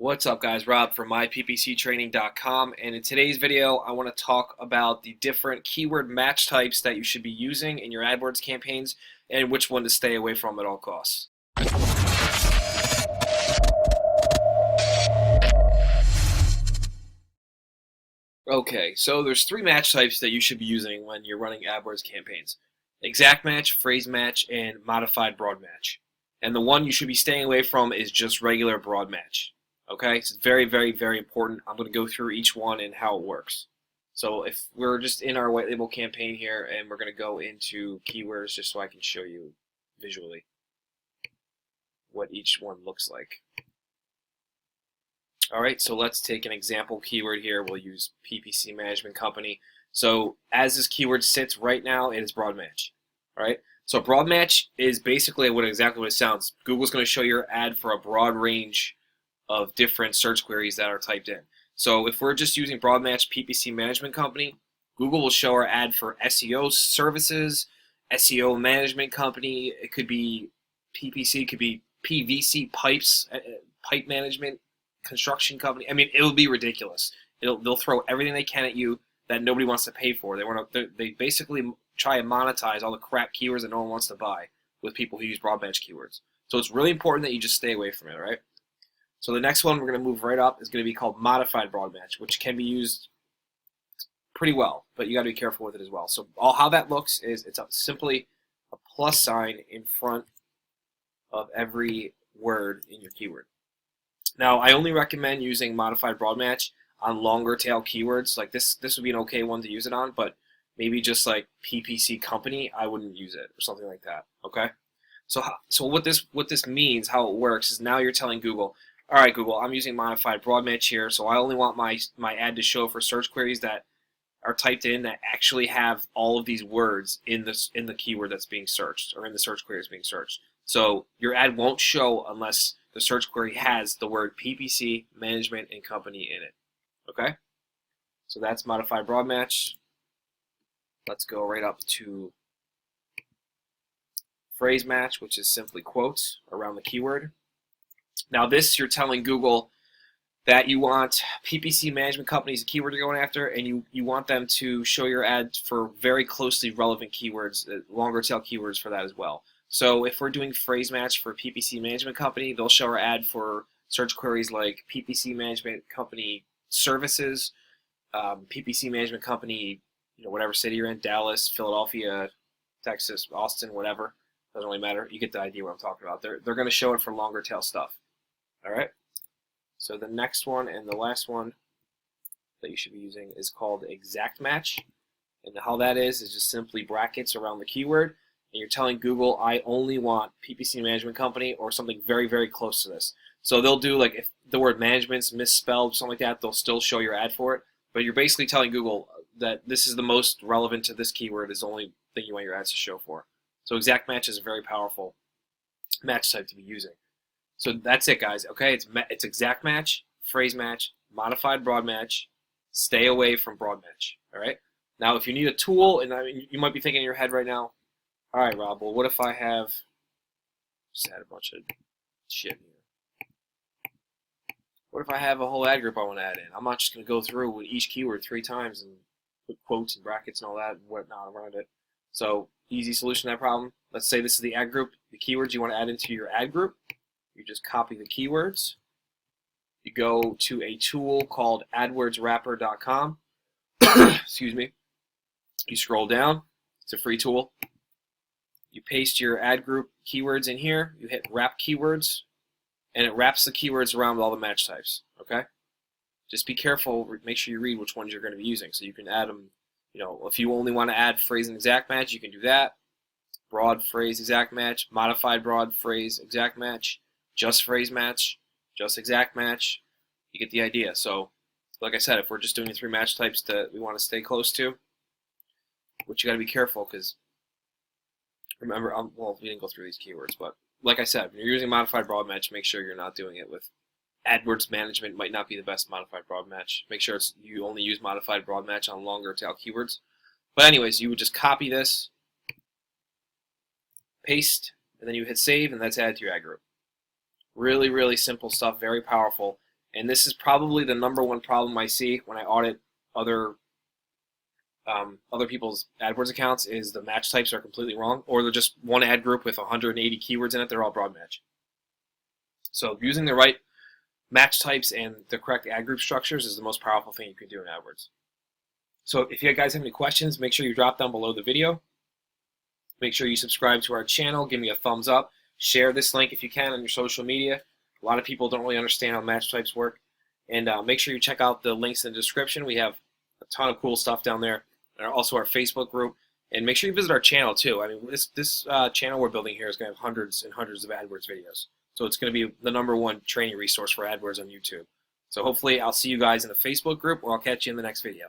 What's up guys, Rob from myppctraining.com, and in today's video I want to talk about the different keyword match types that you should be using in your AdWords campaigns and which one to stay away from at all costs. Okay, so there's three match types that you should be using when you're running AdWords campaigns. Exact match, phrase match, and modified broad match. And the one you should be staying away from is just regular broad match. Okay, it's very, very, very important. I'm going to go through each one and how it works. So if we're just in our white label campaign here, and we're going to go into keywords just so I can show you visually what each one looks like. Alright, so let's take an example keyword here. We'll use PPC Management Company. So as this keyword sits right now, it is broad match. Alright, so broad match is basically exactly what it sounds. Google's going to show your ad for a broad range of different search queries that are typed in. So if we're just using broad match PPC Management Company, Google will show our ad for SEO services, SEO management company. It could be PPC, it could be PVC pipes, pipe management, construction company. I mean, it'll be ridiculous. They'll throw everything they can at you that nobody wants to pay for. They basically try and monetize all the crap keywords that no one wants to buy with people who use broad match keywords. So it's really important that you just stay away from it, right? So the next one we're going to move right up is going to be called modified broad match, which can be used pretty well, but you got to be careful with it as well. So how that looks is it's simply a plus sign in front of every word in your keyword. Now, I only recommend using modified broad match on longer tail keywords. Like this would be an okay one to use it on, but maybe just like PPC company, I wouldn't use it or something like that. Okay. So what this means, how it works, is now you're telling Google, all right, Google, I'm using modified broad match here, so I only want my ad to show for search queries that are typed in that actually have all of these words in the keyword that's being searched, or in the search query that's being searched. So your ad won't show unless the search query has the word PPC, management, and company in it. Okay? So that's modified broad match. Let's go right up to phrase match, which is simply quotes around the keyword. Now this, you're telling Google that you want PPC management companies, a keyword you're going after, and you want them to show your ad for very closely relevant keywords, longer tail keywords for that as well. So if we're doing phrase match for PPC management company, they'll show our ad for search queries like PPC management company services, PPC management company, whatever city you're in, Dallas, Philadelphia, Texas, Austin, whatever. Doesn't really matter. You get the idea what I'm talking about. They're going to show it for longer tail stuff. All right. So the next one and the last one that you should be using is called exact match. And how that is just simply brackets around the keyword. And you're telling Google, I only want PPC management company or something very, very close to this. So they'll do, like, if the word management's misspelled, something like that, they'll still show your ad for it. But you're basically telling Google that this is the most relevant to this keyword, is the only thing you want your ads to show for. So exact match is a very powerful match type to be using. So that's it, guys. Okay, it's exact match, phrase match, modified broad match. Stay away from broad match. All right. Now, if you need a tool, and I mean, you might be thinking in your head right now, all right, Rob. Well, what if I have just had a bunch of shit here? What if I have a whole ad group I want to add in? I'm not just going to go through with each keyword 3 times and put quotes and brackets and all that and whatnot around it. So easy solution to that problem. Let's say this is the ad group, the keywords you want to add into your ad group. You just copy the keywords. You go to a tool called adwordswrapper.com. Excuse me. You scroll down. It's a free tool. You paste your ad group keywords in here. You hit wrap keywords, and it wraps the keywords around with all the match types. Okay? Just be careful. Make sure you read which ones you're going to be using, so you can add them. If you only want to add phrase and exact match, you can do that. Broad phrase exact match, modified broad phrase exact match, just phrase match, just exact match. You get the idea. So, like I said, if we're just doing the 3 match types that we want to stay close to, which you got to be careful, because remember, well, we didn't go through these keywords, but like I said, when you're using modified broad match, make sure you're not doing it with AdWords management. Might not be the best modified broad match. Make sure you only use modified broad match on longer tail keywords. But anyways, you would just copy this, paste, and then you hit save, and that's added to your ad group. Really, really simple stuff, very powerful. And this is probably the #1 problem I see when I audit other people's AdWords accounts is the match types are completely wrong, or they're just one ad group with 180 keywords in it. They're all broad match. So using the right match types and the correct ad group structures is the most powerful thing you can do in AdWords. So if you guys have any questions, make sure you drop down below the video. Make sure you subscribe to our channel. Give me a thumbs up. Share this link if you can on your social media. A lot of people don't really understand how match types work. And make sure you check out the links in the description. We have a ton of cool stuff down there. And also our Facebook group. And make sure you visit our channel too. I mean, this channel we're building here is going to have hundreds and hundreds of AdWords videos. So it's going to be the #1 training resource for AdWords on YouTube. So hopefully I'll see you guys in the Facebook group, or I'll catch you in the next video.